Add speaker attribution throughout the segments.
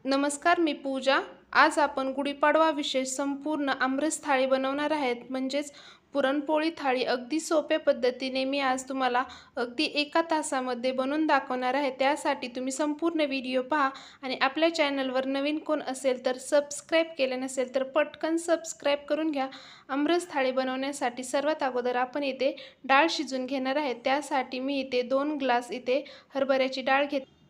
Speaker 1: नमस्कार, मी पूजा. आज आपण गुढीपाडवा विशेष संपूर्ण आमरस थाळी बनवणार आहेत, म्हणजेच पुरणपोळी थाळी. अगदी सोप्या पद्धतीने मी आज तुम्हाला अगदी 1 तासामध्ये बनवून दाखवणार आहे. त्यासाठी तुम्ही संपूर्ण व्हिडिओ पहा आणि आपल्या चॅनलवर नवीन कोण असेल तर सबस्क्राईब केले नसेल तर पटकन सबस्क्राईब करून घ्या. आमरस थाळी बनवण्यासाठी सर्वात अगोदर आपण इथे डाळ शिजून घेणार आहे. त्यासाठी मी इथे 2 ग्लास इथे हरभऱ्याची डाळ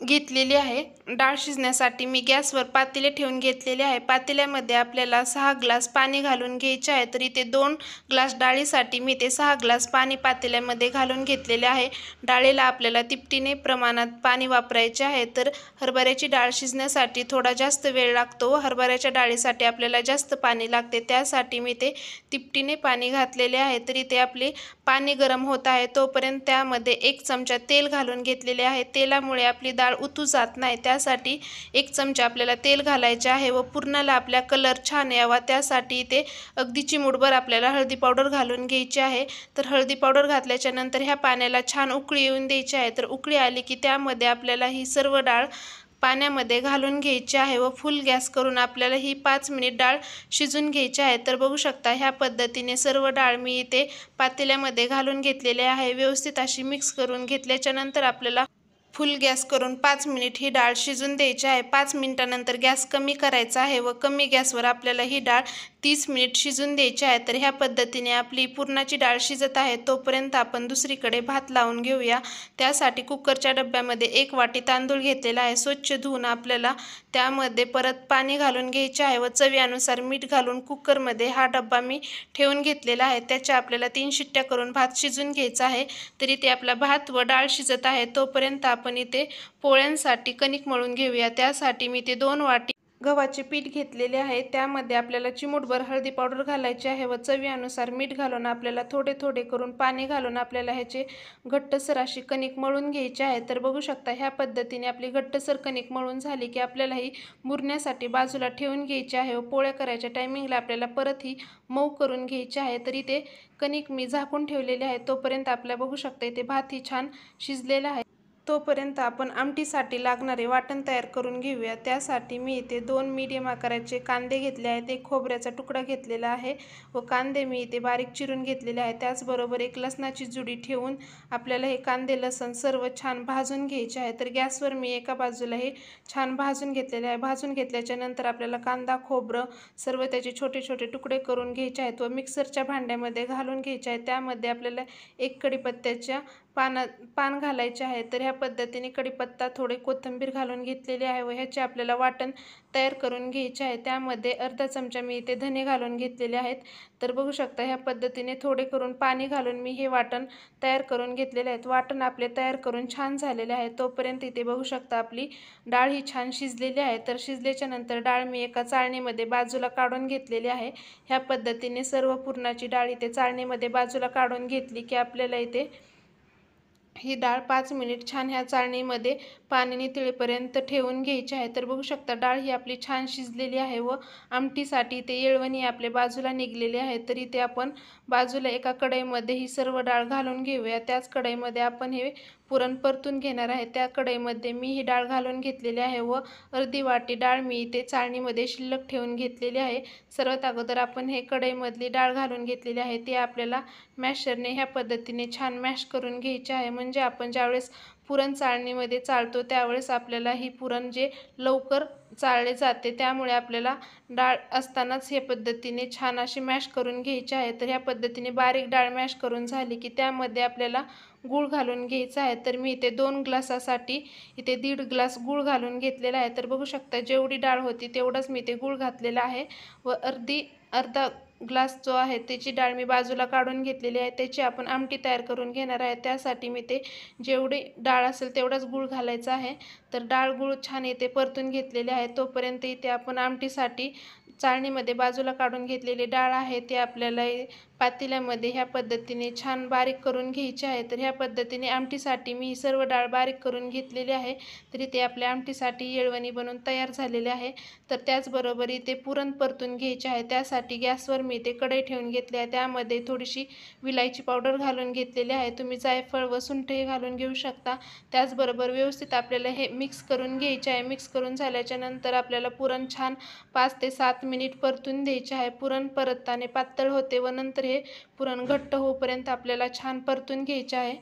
Speaker 1: घेतलेली आहे. डाळ शिजण्यासाठी मी गॅसवर पातेले ठेवून घेतलेले आहे. पातेल्यामध्ये आपल्याला 6 ग्लास पाणी घालून घ्यायचे आहे. तर इथे 2 ग्लास डाळीसाठी मी ते 6 ग्लास पाणी पातेल्यामध्ये घालून घेतलेले आहे. डाळीला आपल्याला तिपटीने प्रमाणात पाणी वापरायचे आहे. तर हरभऱ्याची डाळ शिजण्यासाठी थोडा जास्त वेळ लागतो. हरभऱ्याच्या डाळीसाठी आपल्याला जास्त पाणी लागते, त्यासाठी मी ते तिपटीने पाणी घातलेले आहे. तर इथे आपले पाणी गरम होत आहे तोपर्यंत त्यामध्ये 1 चमचा तेल घालून घेतलेले आहे. तेलामुळे आपली डाळ उतू जात नाही, त्यासाठी 1 चमचा आपल्याला तेल घालायचे आहे व पुरणाला आपल्या कलर छान यावा त्यासाठी इथे अगदी चिमूटभर आपल्याला हळदी पावडर घालून घ्यायची आहे. तर हळदी पावडर घातल्याच्या नंतर ह्या पाण्याला छान उकळी येऊन द्यायची आहे. तर उकळी आली की त्यामध्ये आपल्याला ही सर्व डाळ पाण्यामध्ये घालून घ्यायची आहे व फुल गॅस करून आपल्याला ही 5 मिनिट डाळ शिजून घ्यायची आहे. तर बघू शकता ह्या पद्धतीने सर्व डाळ मी इथे पातेल्यामध्ये घालून घेतलेले आहे. व्यवस्थित अशी मिक्स करून घेतल्याच्या नंतर आपल्याला फुल गॅस करून 5 मिनिट ही डाळ शिजून द्यायची आहे. 5 मिनिटानंतर गॅस कमी करायचा आहे व कमी गॅसवर आपल्याला ही डाळ 30 मिनिट शिजून द्यायची आहे. तर ह्या पद्धतीने आपली पुरणाची डाळ शिजत आहे तोपर्यंत आपण दुसरीकडे भात लावून घेऊया. त्यासाठी कुकरच्या डब्यामध्ये 1 वाटी तांदूळ घेतलेला आहे. स्वच्छ धुवून आपल्याला त्यामध्ये परत पाणी घालून घ्यायचे आहे व चवीनुसार मीठ घालून कुकरमध्ये हा डब्बा मी ठेवून घेतलेला आहे. त्याच्या आपल्याला 3 शिट्ट्या करून भात शिजून घ्यायचा आहे. तरी ते आपला भात व डाळ शिजत आहे तोपर्यंत आपण इथे पोळ्यांसाठी कणिक मळून घेऊया. त्यासाठी मी ते 2 वाटी गव्हाचे पीठ घेतलेले आहे. त्यामध्ये आपल्याला चिमूटभर हळदी पावडर घालायची आहे व चवीनुसार मीठ घालून आपल्याला थोडे थोडे करून पाणी घालून आपल्याला ह्याचे घट्टसर अशी कणिक मळून घ्यायची आहे. तर बघू शकता ह्या पद्धतीने आपली घट्टसर कणिक मळून झाली की आपल्याला ही मुरण्यासाठी बाजूला ठेवून घ्यायची आहे व पोळ्या करायच्या टायमिंगला आपल्याला परत ही मऊ करून घ्यायची आहे. तरी ते कणिक मी झाकून ठेवलेले आहे तोपर्यंत आपल्याला बघू शकता इथे भात ही छान शिजलेला आहे. तोपर्यंत आपण आमटीसाठी लागणारे वाटण तयार करून घेऊया. त्यासाठी मी इथे 2 मीडियम आकाराचे कांदे घेतले आहेत. 1 खोबऱ्याचा तुकडा घेतलेला आहे व कांदे मी इथे बारीक चिरून घेतलेले आहे. त्याचबरोबर 1 लसणाची जुडी ठेवून आपल्याला हे कांदे लसण सर्व छान भाजून घ्यायचे आहे. तर गॅसवर मी एका बाजूला हे छान भाजून घेतलेले आहे. भाजून घेतल्याच्या नंतर आपल्याला कांदा खोबरं सर्व त्याचे छोटे छोटे तुकडे करून घ्यायचे आहेत व मिक्सरच्या भांड्यामध्ये घालून घ्यायचे आहे. त्यामध्ये आपल्याला 1 कढीपत्त्याच्या पान घालायचे आहे. तर ह्या पद्धतीने कढीपत्ता थोडे कोथिंबीर घालून घेतलेले आहे व ह्याचे आपल्याला वाटण तयार करून घ्यायचे आहे. त्यामध्ये अर्धा चमचा मी इथे धने घालून घेतलेले आहेत. तर बघू शकता ह्या पद्धतीने थोडे करून पाणी घालून मी हे वाटण तयार करून घेतलेले आहेत. वाटण आपले तयार करून छान झालेले आहे. तोपर्यंत इथे बघू शकता आपली डाळ ही छान शिजलेली आहे. तर शिजल्याच्या नंतर डाळ मी एका चाळणीमध्ये बाजूला काढून घेतलेली आहे. ह्या पद्धतीने सर्व पुरणाची डाळ इथे चाळणीमध्ये बाजूला काढून घेतली की आपल्याला इथे ही डाळ 5 मिनिट छान ह्या चाळणीमध्ये पाणी नितळेपर्यंत ठेवून घ्यायची आहे. तर बघू शकता डाळ ही आपली छान शिजलेली आहे व आमटीसाठी इथे येळवणी आपल्या बाजूला निघलेली आहे. तर इथे आपण बाजूला एका कढईमध्ये ही सर्व डाळ घालून घेऊया. त्याच कढईमध्ये आपण हे पुरण परतून घेणार आहे. त्या कढईमध्ये मी ही डाळ घालून घेतलेली आहे व अर्धी वाटी डाळ मी इथे चाळणीमध्ये शिल्लक ठेवून घेतलेली आहे. सर्वात अगोदर आपण हे कढईमधली डाळ घालून घेतलेली आहे ते आपल्याला मॅशरने ह्या पद्धतीने छान मॅश करून घ्यायचे आहे. म्हणजे आपण ज्यावेळेस पुरण चाळणीमध्ये चाळतो त्यावेळेस आपल्याला ही पुरण जे लवकर चाळले जाते, त्यामुळे आपल्याला डाळ असतानाच हे पद्धतीने छान अशी मॅश करून घ्यायची आहे. तर ह्या पद्धतीने बारीक डाळ मॅश करून झाली की त्यामध्ये आपल्याला गूळ घालून घ्यायचा आहे. तर मी इथे 2 ग्लासासाठी इथे 1.5 ग्लास गूळ घालून घेतलेला आहे. तर बघू शकता जेवढी डाळ होती तेवढंच मी इथे गूळ घातलेला आहे व अर्धा ग्लास जो आहे त्याची डाळ मी बाजूला काढून घेतलेली आहे. त्याची आपण आमटी तयार करून घेणार आहे. त्यासाठी मी ते जेवढी डाळ असेल तेवढाच गूळ घालायचा आहे. तर डाळ गूळ छान इथे परतून घेतलेले आहे. तोपर्यंत इथे आपण आमटीसाठी चाळणीमध्ये बाजूला काढून घेतलेली डाळ आहे ते आपल्याला पातेल्यामध्ये ह्या पद्धतीने छान बारीक करून घ्यायचे आहे। तर ह्या पद्धतीने आमटीसाठी मी ही सर्व डाळ बारीक करून घेतलेली आहे। तर इथे आपल्या आमटीसाठी येळवणी बनवून तयार झालेले आहे। तर त्याचबरोबर इथे पुरण परतून घ्यायचे आहे। त्यासाठी गॅसवर मी इथे कढई ठेवून घेतली आहे। त्यामध्ये थोडीशी विलायची पावडर घालून घेतलेली आहे। तुम्ही जायफळ व सुंठही घालून घेऊ शकता। त्याचबरोबर व्यवस्थित आपल्याला हे मिक्स करून घ्यायचे आहे। मिक्स करून झाल्याच्या नंतर आपल्याला पुरण छान 5 ते 7 मिनिट परतून द्यायचे आहे। पुरण परतताना पातळ होते व नंतर हे पुरण घट्ट होईपर्यंत आपल्याला छान परतून घ्यायचे आहे।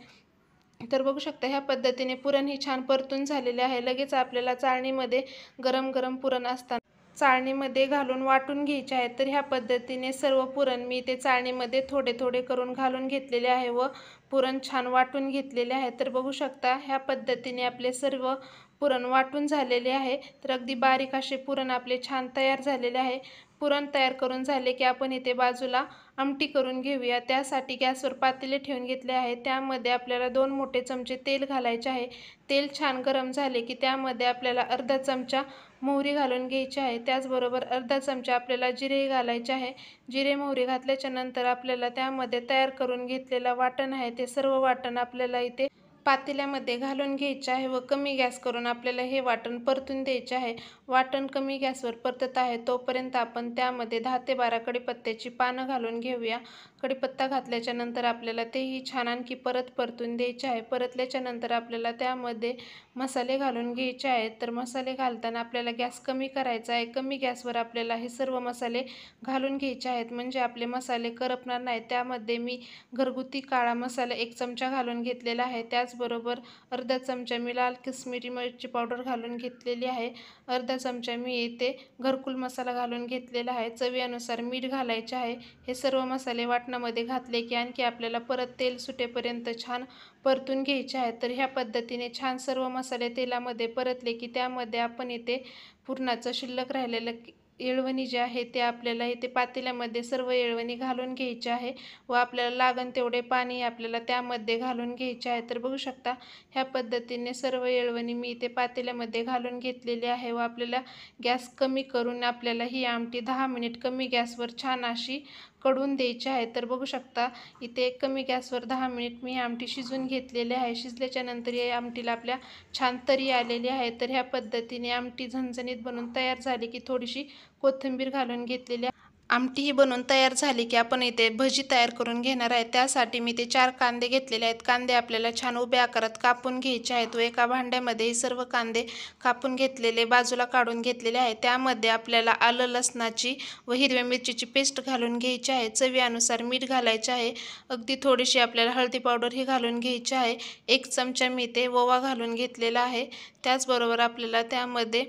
Speaker 1: तर बघू शकता ह्या पद्धतीने पुरण ही छान परतून झालेले आहे। लगेच आपल्याला चाळणीमध्ये गरम गरम पुरण असताना चाळणीमध्ये घालून वाटून घ्यायचे आहे। तर ह्या पद्धतीने सर्व पुरण मी ते चाळणीमध्ये थोडे थोडे करून घालून घेतलेले आहे व पुरण छान वाटून घेतलेले आहे। तर बघू शकता ह्या पद्धतीने आपले सर्व पुरण वाटून झालेले आहे। तर अगदी बारीक असे पुरण आपले छान तयार झालेले आहे। पुरण तयार करून झाले की आपण इथे बाजूला आमटी करून घेऊया। त्यासाठी गॅसवर पातेले ठेवून घेतले आहे। त्यामध्ये आपल्याला 2 मोठे चमचे तेल घालायचे आहे। तेल छान गरम झाले की त्यामध्ये आपल्याला अर्धा चमचा मोहरी घालून घ्यायची आहे। त्याचबरोबर अर्धा चमचा आपल्याला जिरे घालायचे आहे। जिरे मोहरी घातल्याच्या नंतर आपल्याला त्यामध्ये तयार करून घेतलेलं वाटण आहे ते सर्व वाटण आपल्याला इथे पातेल्यामध्ये घालून घ्यायचे आहे व कमी गॅस करून आपल्याला हे वाटण परतून द्यायचे आहे। वाटण कमी गॅसवर परतत आहे तोपर्यंत आपण त्यामध्ये 10 ते 12 कढीपत्त्याची पानं घालून घेऊया। कढीपत्ता घातल्याच्या नंतर आपल्याला तेही छान आणखी परतून द्यायचे आहे। परतल्याच्या नंतर आपल्याला त्यामध्ये मसाले घालून घ्यायचे आहेत। तर मसाले घालताना आपल्याला गॅस कमी करायचा आहे। कमी गॅसवर आपल्याला हे सर्व मसाले घालून घ्यायचे आहेत म्हणजे आपले मसाले करपणार नाहीत। त्यामध्ये मी घरगुती काळा मसाला 1 चमचा घालून घेतलेला आहे। त्याचबरोबर अर्धा चमचा मी लाल काश्मीरी मिरची पावडर घालून घेतलेली आहे। अर्धा चमचा मी इथे घरकुल मसाला घालून घेतलेला आहे। चवीनुसार मीठ घालायचे आहे। हे सर्व मसाले वाटणामध्ये घातले की आणखी आपल्याला परत तेल सुटेपर्यंत छान परतून घ्यायचे आहे। तर ह्या पद्धतीने छान सर्व मसाले तेलामध्ये परतले की त्यामध्ये आपण इथे पुरणाचं शिल्लक राहिलेलं येळवणी जे आहे ते आपल्याला इथे पातेल्यामध्ये सर्व येळवणी घालून घ्यायचे आहे व आपल्याला लागण तेवढे पाणी आपल्याला त्यामध्ये घालून घ्यायचे आहे। तर बघू शकता ह्या पद्धतीने सर्व येळवणी मी इथे पातेल्यामध्ये घालून घेतलेली आहे व आपल्याला गॅस कमी करून आपल्याला ही आमटी 10 मिनिट कमी गॅसवर छान अशी कढून द्यायची आहे। तर बघू शकता इथे कमी गॅसवर 10 मिनिट मी आमटी शिजून घेतलेली आहे। शिजल्याच्या नंतर या आमटीला आपल्या छान तरी आलेली आहे। तर ह्या पद्धतीने आमटी झणझणीत बनवून तयार झाली की थोडीशी कोथिंबीर घालून घेतलेली आहे। आमटी ही बनवून तयार झाली की आपण इथे भजी तयार करून घेणार आहे। त्यासाठी मी ते 4 कांदे घेतलेले आहेत। कांदे आपल्याला छान उभ्या आकारात कापून घ्यायचे आहेत व एका भांड्यामध्ये हे सर्व कांदे कापून घेतलेले बाजूला काढून घेतलेले आहे। त्यामध्ये आपल्याला आलं लसणाची व हिरव्या मिरचीची पेस्ट घालून घ्यायची आहे। चवीनुसार मीठ घालायचे आहे। अगदी थोडीशी आपल्याला हळदी पावडर ही घालून घ्यायची आहे। 1 चमचा मी ते ओवा घालून घेतलेला आहे। त्याचबरोबर आपल्याला त्यामध्ये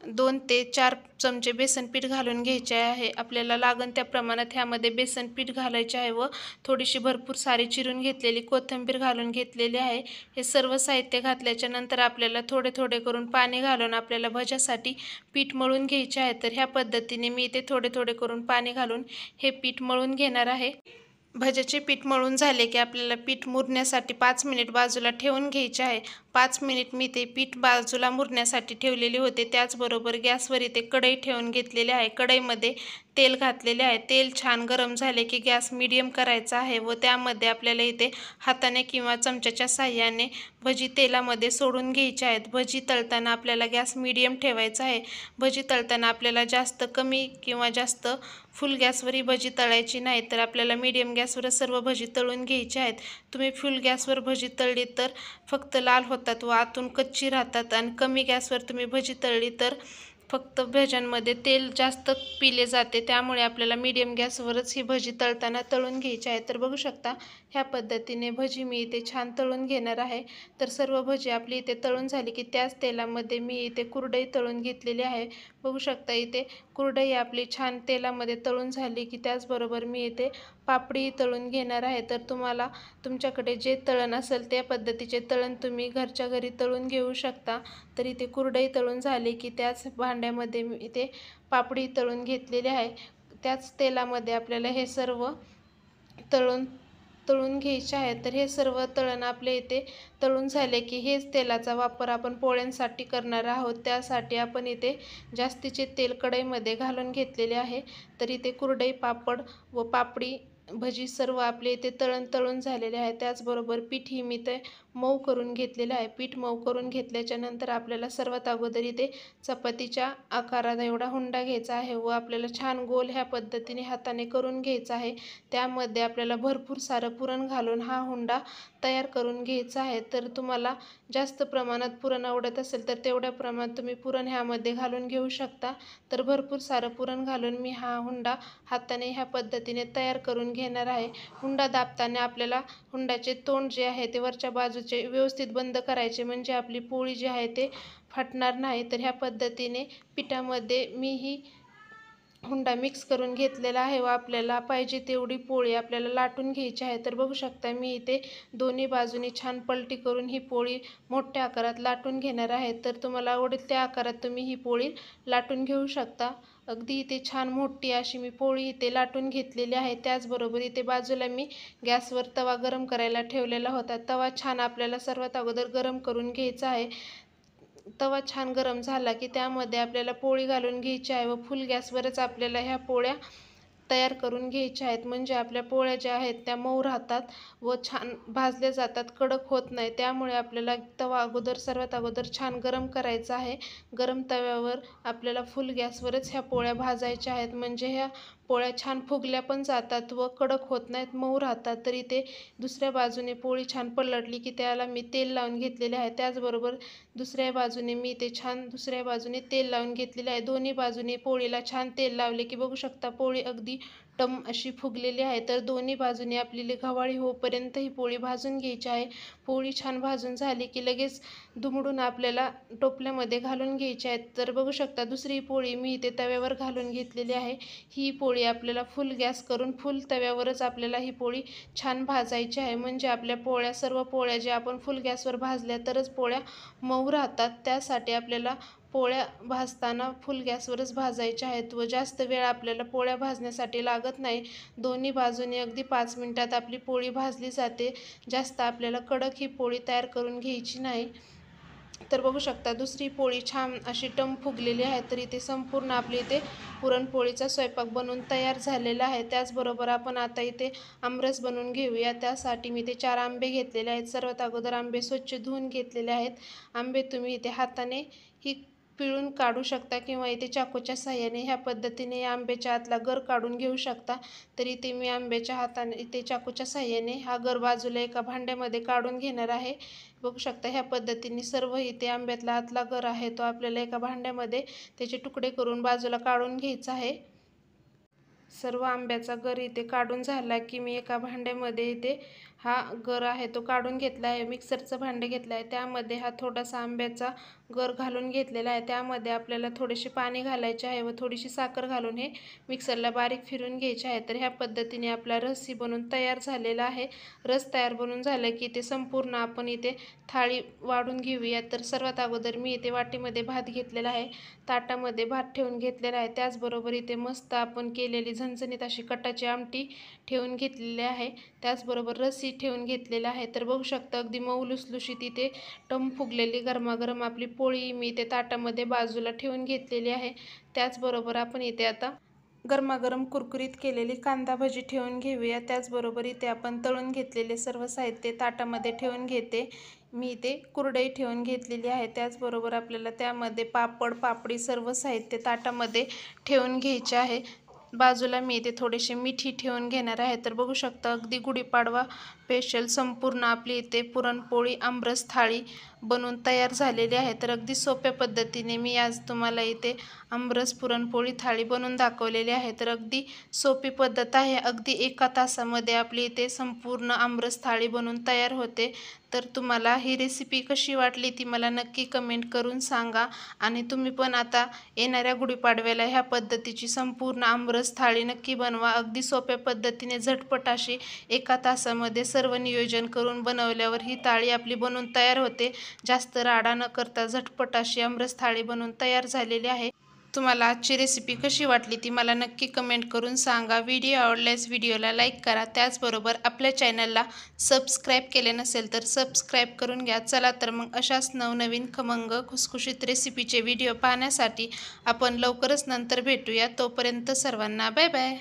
Speaker 1: 2 ते 4 चमचे बेसन पीठ घालून घ्यायचे आहे। आपल्याला लागण त्या प्रमाणात ह्यामध्ये बेसन पीठ घालायचे आहे व थोडीशी भरपूर सारी चिरून घेतलेली कोथिंबीर घालून घेतलेली आहे। हे सर्व साहित्य घातल्याच्या नंतर आपल्याला थोडे थोडे करून पाणी घालून आपल्याला भज्यासाठी पीठ मळून घ्यायचे आहे। तर ह्या पद्धतीने मी इथे थोडे थोडे करून पाणी घालून हे पीठ मळून घेणार आहे। भज्याचे पीठ मळून झाले की आपल्याला पीठ मुरण्यासाठी 5 मिनिट बाजूला ठेवून घ्यायचे आहे। 5 मिनिट मी ते पीठ बाजूला मुरण्यासाठी ठेवलेले होते। त्याचबरोबर गॅसवर इथे कढई ठेवून घेतलेली आहे। कढईमध्ये तेल घातलेले आहे। तेल छान गरम झाले की गॅस मीडियम करायचा आहे व त्यामध्ये आपल्याला इथे हाताने किंवा चमच्याच्या साहाय्याने भजी तेलामध्ये सोडून घ्यायचे आहेत। भजी तळताना आपल्याला गॅस मीडियम ठेवायचा आहे। भजी तळताना आपल्याला जास्त कमी किंवा जास्त फुल गॅसवर ही भजी तळायची नाही, तर आपल्याला मीडियम गॅसवर सर्व भजी तळून घ्यायची आहेत। तुम्ही फुल गॅसवर भजी तळली तर फक्त लाल होतात व आतून कच्ची राहतात आणि कमी गॅसवर तुम्ही भजी तळली तर फक्त भज्यांमध्ये तेल जास्त पिले जाते। त्यामुळे आपल्याला मीडियम गॅसवरच ही भजी तळताना तळून घ्यायची आहे। तर बघू शकता ह्या पद्धतीने भजी मी इथे छान तळून घेणार आहे। तर सर्व भजी आपली इथे तळून झाली की त्याच तेलामध्ये मी इथे कुरडई तळून घेतलेली आहे। बघू शकता इथे कुरडई आपली छान तेलामध्ये तळून झाली की त्याचबरोबर मी इथे पापडी तळून घेणार आहे। तर तुम्हाला तुमच्याकडे जे तळण असेल त्या पद्धतीचे तळण तुम्ही घरच्या घरी तळून घेऊ शकता। तर इथे कुरडई तळून झाली की त्याच भांड्यामध्ये मी इथे पापडी तळून घेतलेली आहे। त्याच तेलामध्ये आपल्याला हे सर्व तळून घ्यायचे आहे। तर हे सर्व तळण आपले इथे तळून झाले की हेच तेलाचा वापर आपण पोळ्यांसाठी करणार आहोत। त्यासाठी आपण इथे जास्तीचे तेल कढईमध्ये घालून घेतलेले आहे। तर इथे कुरडई, पापड व पापडी भजी सर्व आपले इथे तळून झालेले आहे। त्याचबरोबर पीठही मी ते मऊ करून घेतलेलं आहे। पीठ मऊ करून घेतल्याच्या नंतर आपल्याला सर्वात अगोदर इथे चपातीच्या आकारात एवढा हुंडा घ्यायचा आहे व आपल्याला छान गोल ह्या पद्धतीने हाताने करून घ्यायचा आहे। त्यामध्ये आपल्याला भरपूर सारं पुरण घालून हा हुंडा तयार करून घ्यायचा आहे। तर तुम्हाला जास्त प्रमाणात पुरण आवडत असेल तर तेवढ्या प्रमाणात तुम्ही पुरण ह्यामध्ये घालून घेऊ शकता। तर भरपूर सारं पुरण घालून मी हा हुंडा हाताने ह्या पद्धतीने तयार करून घेणार आहे। हुंडा दाबताना आपल्याला हुंड्याचे तोंड जे आहे ते वरच्या बाजूचे व्यवस्थित बंद करायचे, म्हणजे आपली पोळी जी आहे ते फाटणार नाही। तर ह्या पद्धतीने पिठामध्ये मी ही हुंडा मिक्स करून घेतलेला आहे व आपल्याला पाहिजे तेवढी पोळी आपल्याला लाटून घ्यायची आहे। तर बघू शकता मी इथे दोन्ही बाजूनी छान पलटी करून ही पोळी मोठ्या आकारात लाटून घेणार आहे। तर तुम्हाला आवडेल त्या आकारात तुम्ही ही पोळी लाटून घेऊ शकता। अगदी इथे छान मोठी अशी मी पोळी इथे लाटून घेतलेली आहे। त्याचबरोबर इथे बाजूला मी गॅसवर तवा गरम करायला ठेवलेला होता। तवा छान आपल्याला सर्वात अगोदर गरम करून घ्यायचा आहे। तवा छान गरम झाला की त्यामध्ये आपल्याला पोळी घालून घ्यायची आहे व फुल गॅसवरच आपल्याला ह्या पोळ्या तयार करून घ्यायच्या आहेत, म्हणजे आपल्या पोळ्या ज्या आहेत त्या मऊ राहतात व छान भाजल्या जातात, कडक होत नाही। त्यामुळे आपल्याला तवा सर्वात अगोदर छान गरम करायचा आहे। गरम तव्यावर आपल्याला फुल गॅसवरच ह्या पोळ्या भाजायच्या आहेत, म्हणजे ह्या पोळ्या छान फुगल्या पण जातात व कडक होत नाहीत, मऊ राहतात। तर इथे दुसऱ्या बाजूने पोळी छान पलटली की त्याला मी तेल लावून घेतलेले आहे। त्याचबरोबर दुसऱ्या बाजूने मी ते छान दुसऱ्या बाजूने तेल लावून घेतलेले आहे। दोन्ही बाजूने पोळीला छान तेल लावले की बघू शकता पोळी अगदी टम अशी फुगलेली आहे। तर दोन्ही बाजूने आपली गव्हाळी होईपर्यंत ही पोळी भाजून घ्यायची आहे। पोळी छान भाजून झाली की लगेच दुमडून आपल्याला टोपल्यामध्ये घालून घ्यायची आहे। तर बघू शकता दुसरी पोळी मी इथे तव्यावर घालून घेतलेली आहे। ही पोळी आपल्याला फुल गॅस करून फुल तव्यावरच आपल्याला ही पोळी छान भाजायची आहे, म्हणजे आपल्या पोळ्या सर्व पोळ्या ज्या आपण फुल गॅसवर भाजल्या तरच पोळ्या मऊ राहतात। त्यासाठी आपल्याला पोळ्या भाजताना फुल गॅसवरच भाजायच्या आहेत व जास्त वेळ आपल्याला पोळ्या भाजण्यासाठी लागत नाही। दोन्ही बाजूने अगदी 5 मिनिटात आपली पोळी भाजली जाते। जास्त आपल्याला कडक ही पोळी तयार करून घ्यायची नाही। तर बघू शकता दुसरी पोळी छान अशी टम फुगलेली आहे। तर इथे संपूर्ण आपली इथे पुरणपोळीचा स्वयंपाक बनवून तयार झालेला आहे। त्याचबरोबर आपण आता इथे आमरस बनवून घेऊया। त्यासाठी मी इथे 4 आंबे घेतलेले आहेत। सर्वात अगोदर आंबे स्वच्छ धुवून घेतलेले आहेत। आंबे तुम्ही इथे हाताने ही पिळून काढू शकता किंवा इथे चाकूच्या साहाय्याने ह्या पद्धतीने या आंब्याच्या आतला गर काढून घेऊ शकता। तर इथे मी आंब्याच्या हाताने इथे चाकूच्या साहाय्याने हा गर बाजूला एका भांड्यामध्ये काढून घेणार आहे। बघू शकता ह्या पद्धतीने सर्व इथे आंब्यातला आतला गर आहे तो आपल्याला एका भांड्यामध्ये त्याचे तुकडे करून बाजूला काढून घ्यायचा आहे। सर्व आंब्याचा गर इथे काढून झाला की मी एका भांड्यामध्ये इथे हा गर आहे तो काढून घेतला आहे। मिक्सरचं भांडं घेतलं आहे, त्यामध्ये हा थोडासा आंब्याचा गर घालून घेतलेला आहे। त्यामध्ये आपल्याला थोडेसे पाणी घालायचे आहे व थोडीशी साखर घालून हे मिक्सरला बारीक फिरून घ्यायचे आहे। तर ह्या पद्धतीने आपला रस बनून तयार झालेला आहे। रस तयार बनून झाला की ते संपूर्ण आपण इथे थाळी वाढून घेऊया। तर सर्वात अगोदर मी इथे वाटीमध्ये भात घेतलेला आहे, ताटामध्ये भात ठेवून घेतलेला आहे। त्याचबरोबर इथे मस्त आपण केलेली झणझणीत अशी कटाची आमटी ठेवून घेतलेली आहे। त्याचबरोबर रस्सी ठेवून घेतलेला आहे। तर बघू शकता अगदी मऊ लुसलुशीत इथे टम फुगलेली गरमागरम आपली पोळी मी इथे ताटामध्ये बाजूला ठेवून घेतलेली आहे। त्याचबरोबर आपण इथे आता गरमागरम कुरकुरीत केलेली कांदा भजी ठेवून घेऊया। त्याचबरोबर इथे आपण तळून घेतलेले सर्व साहित्य ताटामध्ये ठेवून घेते। मी इथे कुरडई ठेवून घेतलेली आहे। त्याचबरोबर आपल्याला त्यामध्ये पापड पापडी सर्व साहित्य ताटामध्ये ठेवून घ्यायचे आहे। बाजूला मी इथे थोडेसे मिठी ठेवून घेणार आहे। तर बघू शकता अगदी गुढीपाडवा स्पेशल संपूर्ण आपली इथे पुरणपोळी आमरस थाळी बनवून तयार झालेली आहे। तर अगदी सोप्या पद्धतीने मी आज तुम्हाला इथे आमरस पुरणपोळी थाळी बनवून दाखवलेली आहे। तर अगदी सोपी पद्धत आहे, अगदी 1 तासामध्ये आपली इथे संपूर्ण आमरस थाळी बनवून तयार होते। तर तुम्हाला ही रेसिपी कशी वाटली ती मला नक्की कमेंट करून सांगा आणि तुम्ही पण आता येणाऱ्या गुढीपाडव्याला ह्या पद्धतीची संपूर्ण आमरस थाळी नक्की बनवा। अगदी सोप्या पद्धतीने झटपट अशी 1 तासामध्ये सर्व नियोजन करून बनवल्यावर ही थाळी आपली बनवून तयार होते। जास्त राडा न करता झटपट अशी आमरस थाळी बनवून तयार झालेली आहे। तुम्हाला आजची रेसिपी कशी वाटली ती मला नक्की कमेंट करून सांगा। व्हिडिओ आवडल्यास व्हिडिओला लाईक करा, त्याचबरोबर आपल्या चॅनलला सबस्क्राईब केले नसेल तर सबस्क्राईब करून घ्या। चला तर मग अशाच नवनवीन खमंग खुसखुशीत रेसिपीचे व्हिडिओ पाहण्यासाठी आपण लवकरच नंतर भेटूया। तोपर्यंत सर्वांना बाय बाय।